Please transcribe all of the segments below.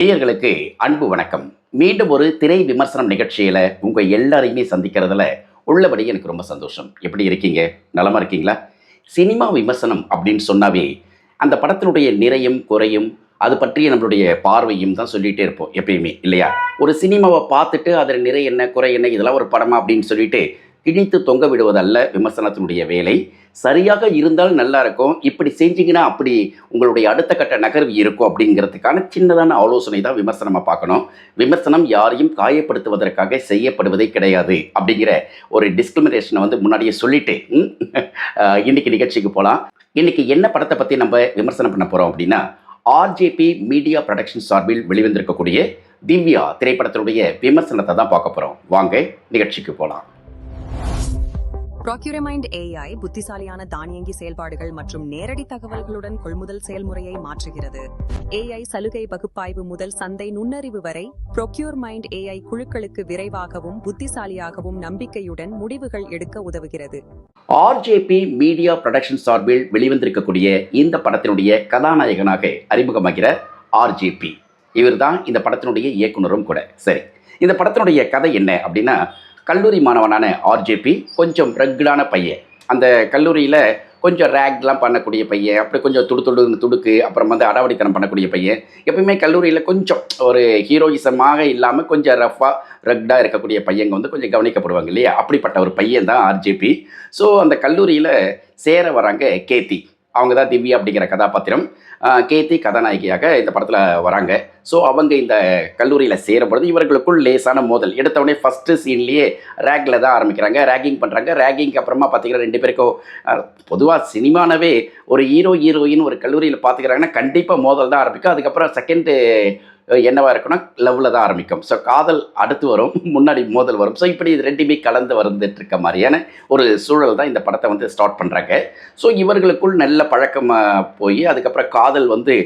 நேயர்களுக்கு அன்பு வணக்கம். மீண்டும் ஒரு திரை விமர்சனம் நிகழ்ச்சியில உங்க எல்லாரையுமே சந்திக்கிறதுல உள்ளபடி எனக்கு ரொம்ப சந்தோஷம். எப்படி இருக்கீங்க? நலமா இருக்கீங்களா? சினிமா விமர்சனம் அப்படின்னு சொன்னாவே அந்த படத்தினுடைய நிறையும் குறையும் அது பற்றிய நம்மளுடைய பார்வையும் தான் சொல்லிட்டே இருப்போம் எப்பயுமே இல்லையா? ஒரு சினிமாவை பார்த்துட்டு அதில் நிறை என்ன குறை என்ன இதெல்லாம் ஒரு படமா அப்படின்னு சொல்லிட்டு கிழித்து தொங்க விடுவதல்ல விமர்சனத்தினுடைய வேலை. சரியாக இருந்தால் நல்லா இருக்கும், இப்படி செஞ்சீங்கன்னா அப்படி உங்களுடைய அடுத்த கட்ட நகர்வு இருக்கும் அப்படிங்கிறதுக்கான சின்னதான ஆலோசனை தான் விமர்சனமாக பார்க்கணும். விமர்சனம் யாரையும் காயப்படுத்துவதற்காக செய்யப்படுவதே கிடையாது அப்படிங்கிற ஒரு டிஸ்கிரிமினேஷனை வந்து முன்னாடியே சொல்லிட்டு இன்னைக்கு நிகழ்ச்சிக்கு போகலாம். இன்னைக்கு என்ன படத்தை பற்றி நம்ம விமர்சனம் பண்ண போகிறோம் அப்படின்னா, ஆர்ஜேபி மீடியா ப்ரொடக்ஷன் சார்பில் வெளிவந்திருக்கக்கூடிய திவ்யா திரைப்படத்தினுடைய விமர்சனத்தை தான் பார்க்க போகிறோம். வாங்க நிகழ்ச்சிக்கு போகலாம். ப்ராக்யூரமைண்ட் AI புத்திசாலியான தானியங்கி செயல்பாடுகள் மற்றும் நேரடி தகவல்களுடன் கொள்முதல் செயல்முறையை மாற்றுகிறது. AI சலுகை பகுப்பாய்வு முதல் சந்தை நுண்ணறிவு வரை ப்ராக்யூர்மைண்ட் AI குழுக்களுக்கு விரைவாகவும் புத்திசாலியாகவும் நம்பிக்கையுடன் முடிவுகள் எடுக்க உதவுகிறது. ஆர்ஜேபி மீடியா ப்ரொடக்ஷன் சார்பில் வெளிவந்திருக்கக்கூடிய இந்த படத்தினுடைய கதாநாயகனாக அறிமுகமாகிற ஆர்ஜேபி இவர் தான் இந்த படத்தினுடைய இயக்குனரும் கூட. சரி, இந்த படத்தினுடைய கதை என்ன அப்படின்னா, கல்லூரி மாணவனான ஆர்ஜேபி கொஞ்சம் ரக்குடான பையன். அந்த கல்லூரியில் கொஞ்சம் ரேக்லாம் பண்ணக்கூடிய பையன், அப்படி கொஞ்சம் துடுக்கு, அப்புறம் வந்து அடாவடித்தனம் பண்ணக்கூடிய பையன். எப்பயுமே கல்லூரியில் கொஞ்சம் ஒரு ஹீரோயிசமாக இல்லாமல் கொஞ்சம் ரஃபாக ரக்டாக இருக்கக்கூடிய பையங்க வந்து கொஞ்சம் கவனிக்கப்படுவாங்க இல்லையா? அப்படிப்பட்ட ஒரு பையன் தான் ஆர்ஜேபி. ஸோ அந்த கல்லூரியில் சேர வராங்க கேத்தி. அவங்க தான் திவ்யா அப்படிங்கிற கதாபாத்திரம். கேத்தி கதாநாயகியாக இந்த படத்தில் வராங்க. ஸோ அவங்க இந்த கல்லூரியில் சேரும்பொழுது இவர்களுக்குள் லேசான மோதல். எடுத்தவொடனே ஃபஸ்ட்டு சீன்லேயே ரேக்கில் தான் ஆரம்பிக்கிறாங்க, ரேகிங் பண்ணுறாங்க. ரேகிங்க்கு அப்புறமா பார்த்திங்கன்னா ரெண்டு பேருக்கும் பொதுவாக சினிமானவே ஒரு ஹீரோயின் ஒரு கல்லூரியில் பார்த்துக்கிறாங்கன்னா கண்டிப்பாக மோதல் தான் ஆரம்பிக்கும். அதுக்கப்புறம் செகண்டு என்னவாக இருக்குன்னா லவ்வில் தான் ஆரம்பிக்கும். ஸோ காதல் அடுத்து வரும், முன்னாடி மோதல் வரும். ஸோ இப்படி இது ரெண்டுமே கலந்து வந்துட்டு இருக்க மாதிரியான ஒரு சூழல் தான் இந்த படத்தை வந்து ஸ்டார்ட் பண்ணுறாங்க. ஸோ இவர்களுக்குள் நல்ல பழக்கம் போய் அதுக்கப்புறம் காதல் வந்து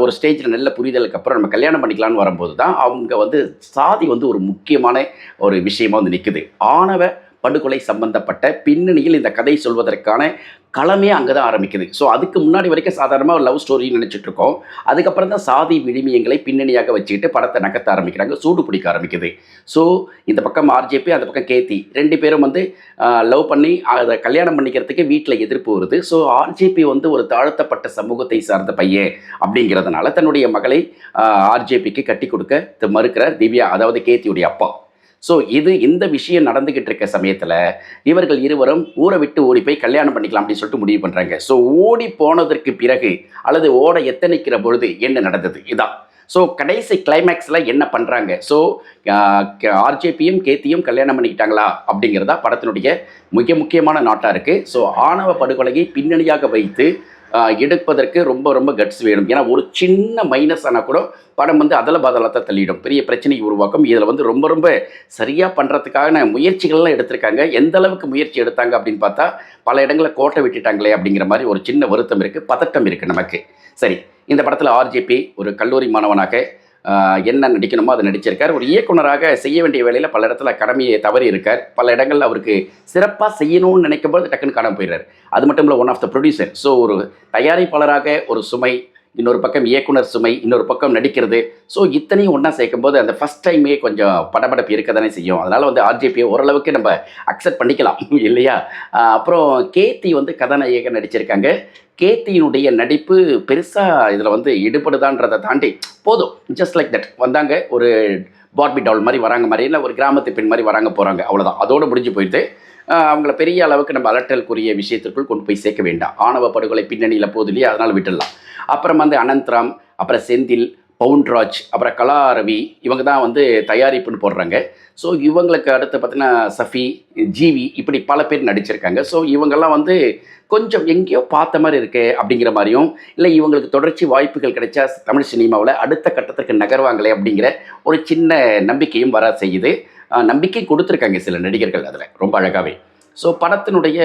ஒரு ஸ்டேஜில் நல்ல புரிதலுக்கு அப்புறம் நம்ம கல்யாணம் பண்ணிக்கலான்னு வரும்போது தான் அவங்க வந்து சாதி வந்து ஒரு முக்கியமான ஒரு விஷயமாக வந்து நிற்குது. ஆணவ படுகொலை சம்பந்தப்பட்ட பின்னணியில் இந்த கதை சொல்வதற்கான களமே அங்கே தான் ஆரம்பிக்குது. ஸோ அதுக்கு முன்னாடி வரைக்கும் சாதாரணமாக ஒரு லவ் ஸ்டோரின்னு நினச்சிட்ருக்கோம். அதுக்கப்புறம் தான் சாதி விழுமியங்களை பின்னணியாக வச்சுக்கிட்டு படத்தை நகர்த்த ஆரம்பிக்கிறாங்க, சூடு பிடிக்க ஆரம்பிக்குது. ஸோ இந்த பக்கம் ஆர்ஜேபி, அந்த பக்கம் கேத்தி, ரெண்டு பேரும் வந்து லவ் பண்ணி அதை கல்யாணம் பண்ணிக்கிறதுக்கு வீட்டில் எதிர்ப்பு வருது. ஸோ ஆர்ஜேபி வந்து ஒரு தாழ்த்தப்பட்ட சமூகத்தை சார்ந்த பையன் அப்படிங்கிறதுனால தன்னுடைய மகளை ஆர்ஜேபிக்கு கட்டி கொடுக்க மறுக்கிறார் திவ்யா, அதாவது கேத்தியுடைய அப்பா. ஸோ இந்த விஷயம் நடந்துக்கிட்டு இருக்க சமயத்தில் இவர்கள் இருவரும் ஊரை விட்டு ஓடி போய் கல்யாணம் பண்ணிக்கலாம் அப்படின்னு சொல்லிட்டு முடிவு பண்ணுறாங்க. ஸோ ஓடி போனதற்கு பிறகு அல்லது ஓட எத்தனைக்கிற பொழுது என்ன நடந்தது இதான். ஸோ கடைசி கிளைமேக்ஸில் என்ன பண்ணுறாங்க? ஸோ ஆர்ஜேபியும் கேத்தியும் கல்யாணம் பண்ணிக்கிட்டாங்களா அப்படிங்கிறதா படத்தினுடைய மிக முக்கியமான நாட்டாக இருக்குது. ஸோ ஆணவ படுகொலையை பின்னணியாக வைத்து எடுப்பதற்கு ரொம்ப ரொம்ப கட்ஸ் வேணும். ஏன்னா ஒரு சின்ன மைனஸ் ஆனால் கூட படம் வந்து அதில் பாதலத்தை தள்ளிடும், பெரிய பிரச்சனையை உருவாக்கும். இதில் வந்து ரொம்ப ரொம்ப சரியாக பண்ணுறதுக்கான முயற்சிகள்லாம் எடுத்திருக்காங்க. எந்த அளவுக்கு முயற்சி எடுத்தாங்க அப்படின்னு பார்த்தா பல இடங்களில் கோட்டை விட்டுட்டாங்களே அப்படிங்கிற மாதிரி ஒரு சின்ன வருத்தம் இருக்குது, பதட்டம் இருக்குது நமக்கு. சரி, இந்த படத்தில் ஆர்ஜேபி ஒரு கல்லூரி மாணவனாக என்ன நடிக்கணுமோ அதை நடிச்சிருக்கார். ஒரு இயக்குனராக செய்ய வேண்டிய வேலையில் பல இடத்துல கடமையை தவறி இருக்கார். பல இடங்களில் அவருக்கு சிறப்பாக செய்யணும்னு நினைக்கும்போது டக்குன்னு காணாமல் போயிடுறார். அது மட்டும் இல்லை, one of the producer. So ஒரு தயாரிப்பாளராக ஒரு சுமை, இன்னொரு பக்கம் இயக்குனர் சுமை, இன்னொரு பக்கம் நடிக்கிறது. ஸோ இத்தனையும் ஒன்றா சேர்க்கும்போது அந்த ஃபஸ்ட் டைமே கொஞ்சம் படபடப்பு இருக்க தானே செய்யும். அதனால் வந்து ஆர்ஜேபியை ஓரளவுக்கு நம்ம அக்செப்ட் பண்ணிக்கலாம் இல்லையா? அப்புறம் கேத்தி வந்து கதாநாயகன் நடிச்சிருக்காங்க. கேத்தியினுடைய நடிப்பு பெருசாக இதில் வந்து ஈடுபடுதான்றதை தாண்டி போதும், ஜஸ்ட் லைக் தட் வந்தாங்க, ஒரு பார்பி டால் மாதிரி வராங்க மாதிரி, இல்லை ஒரு கிராமத்து பெண் மாதிரி வராங்க போகிறாங்க, அவ்வளோதான், அதோடு முடிஞ்சு போயிடுது. அவங்கள பெரிய அளவுக்கு நம்ம அலட்டலுக்குரிய விஷயத்திற்குள் கொண்டு போய் சேர்க்க வேண்டாம். ஆணவ படுகொலை பின்னணியில் போகுது இல்லையா, அதனால் விட்டுடலாம். அப்புறம் வந்து அனந்த்ராம், அப்புறம் செந்தில், பவுன்ராஜ், அப்புறம் கலாரவி, இவங்க தான் வந்து தயாரிப்புன்னு போடுறாங்க. ஸோ இவங்களுக்கு அடுத்து பார்த்தீங்கன்னா சஃபி, ஜிவி, இப்படி பல பேர் நடிச்சிருக்காங்க. ஸோ இவங்கெல்லாம் வந்து கொஞ்சம் எங்கேயோ பார்த்த மாதிரி இருக்கு அப்படிங்கிற மாதிரியும், இல்லை இவங்களுக்கு தொடர்ச்சி வாய்ப்புகள் கிடைச்சா தமிழ் சினிமாவில் அடுத்த கட்டத்திற்கு நகர்வாங்களே அப்படிங்கிற ஒரு சின்ன நம்பிக்கையும் வர செய்யுது. நம்பிக்கை கொடுத்துருக்காங்க சில நடிகர்கள் அதில் ரொம்ப அழகாகவே. ஸோ படத்தினுடைய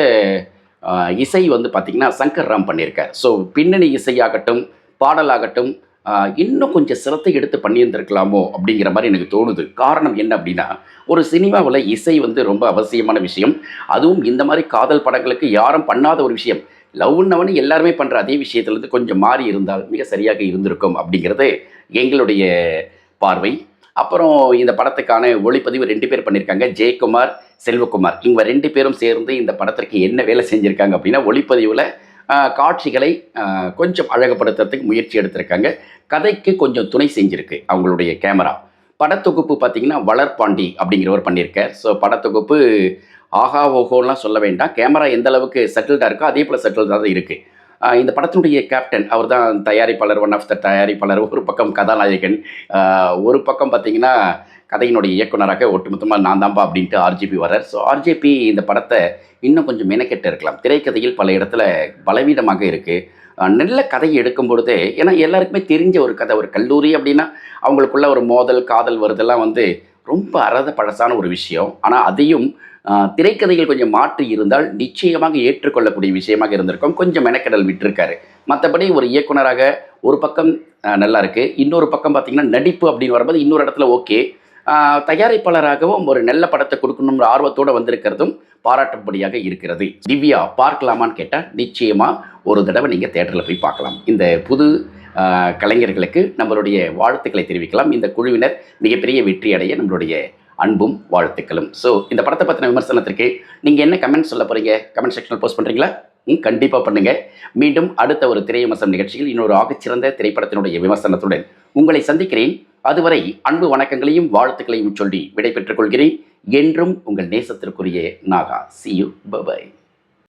இசை வந்து பார்த்திங்கன்னா சங்கர் ராம் பண்ணியிருக்கார். ஸோ பின்னணி இசையாகட்டும் பாடலாகட்டும் இன்னும் கொஞ்சம் சிரத்தை எடுத்து பண்ணியிருந்திருக்கலாமோ அப்படிங்கிற மாதிரி எனக்கு தோணுது. காரணம் என்ன அப்படின்னா, ஒரு சினிமாவில் இசை வந்து ரொம்ப அவசியமான விஷயம். அதுவும் இந்த மாதிரி காதல் படங்களுக்கு யாரும் பண்ணாத ஒரு விஷயம். லவ்னவனு எல்லாருமே பண்ணுற அதே விஷயத்துலேருந்து கொஞ்சம் மாறி இருந்தால் மிக சரியாக இருந்திருக்கும் அப்படிங்கிறது எங்களுடைய பார்வை. அப்புறம் இந்த படத்துக்கான ஒளிப்பதிவு 2 பேர் பண்ணியிருக்காங்க. ஜெயக்குமார், செல்வகுமார். இவங்க 2 பேரும் சேர்ந்து இந்த படத்திற்கு என்ன வேலை செஞ்சிருக்காங்க அப்படின்னா, ஒளிப்பதிவுல காட்சிகளை கொஞ்சம் அழகுபடுத்துறதுக்கு முயற்சி எடுத்திருக்காங்க. கதைக்கு கொஞ்சம் துணை செஞ்சிருக்கு அவங்களுடைய கேமரா. படத்தொகுப்பு பார்த்தீங்கன்னா, வளர்பாண்டி அப்படிங்கிறவர் பண்ணியிருக்கார். ஸோ படத்தொகுப்பு ஆஹா ஓஹோலாம் சொல்ல வேண்டாம். கேமரா எந்த அளவுக்கு செட்டில்டா இருக்கோ, அதே போல செட்டில்டா தான் இருக்கு. இந்த படத்தினுடைய கேப்டன் அவர் தான் தயாரிப்பாளர், ஒன் ஆஃப் த தயாரிப்பாளர். ஒரு பக்கம் கதாநாயகன், ஒரு பக்கம் பார்த்தீங்கன்னா கதையினுடைய இயக்குனராக ஒட்டுமொத்தமாக நான் தான்ப்பா அப்படின்ட்டு ஆர்ஜிபி வர்றார். ஸோ ஆர்ஜிபி இந்த படத்தை இன்னும் கொஞ்சம் மெனக்கெட்டு இருக்கலாம். திரைக்கதையில் பல இடத்துல பலவீனமாக இருக்குது. நல்ல கதையை எடுக்கும் பொழுதே, ஏன்னா எல்லாருக்குமே தெரிஞ்ச ஒரு கதை, ஒரு கல்லூரி அப்படின்னா அவங்களுக்குள்ள ஒரு மோதல், காதல் வருதெல்லாம் வந்து ரொம்ப அறத பழசான ஒரு விஷயம். ஆனால் அதையும் திரைக்கதையில் கொஞ்சம் மாற்றி இருந்தால் நிச்சயமாக ஏற்றுக்கொள்ளக்கூடிய விஷயமாக இருந்திருக்கும். கொஞ்சம் மெனக்கெடல் விட்டிருக்காரு. மற்றபடி ஒரு இயக்குனராக ஒரு பக்கம் நல்லா இருக்குது, இன்னொரு பக்கம் பார்த்தீங்கன்னா நடிப்பு அப்படின்னு வரும்போது இன்னொரு இடத்துல ஓகே. தயாரிப்பாளராகவும் ஒரு நல்ல படத்தை கொடுக்கணுங்கிற ஆர்வத்தோடு வந்திருக்கிறதும் பாராட்டும்படியாக இருக்கிறது. திவ்யா பார்க்கலாமான்னு கேட்டால் நிச்சயமாக ஒரு தடவை நீங்கள் தேட்டரில் போய் பார்க்கலாம். இந்த புது கலைஞர்களுக்கு நம்மளுடைய வாழ்த்துக்களை தெரிவிக்கலாம். இந்த குழுவினர் மிகப்பெரிய வெற்றி அடைய நம்மளுடைய அன்பும் வாழ்த்துக்களும். ஸோ இந்த படத்தை பற்றின விமர்சனத்திற்கு நீங்கள் என்ன கமெண்ட் சொல்ல போகிறீங்க? கமெண்ட் செக்ஷனில் போஸ்ட் பண்ணுறீங்களா? கண்டிப்பாக பண்ணுங்கள். மீண்டும் அடுத்த ஒரு திரை விமர்சனம் நிகழ்ச்சியில் இன்னொரு ஆகச்சிறந்த திரைப்படத்தினுடைய விமர்சனத்துடன் உங்களை சந்திக்கிறேன். அதுவரை அன்பு வணக்கங்களையும் வாழ்த்துக்களையும் சொல்லி விடை பெற்றுக் கொள்கிறேன். என்றும் உங்கள் நேசத்திற்குரிய Naga. See you. Bye bye.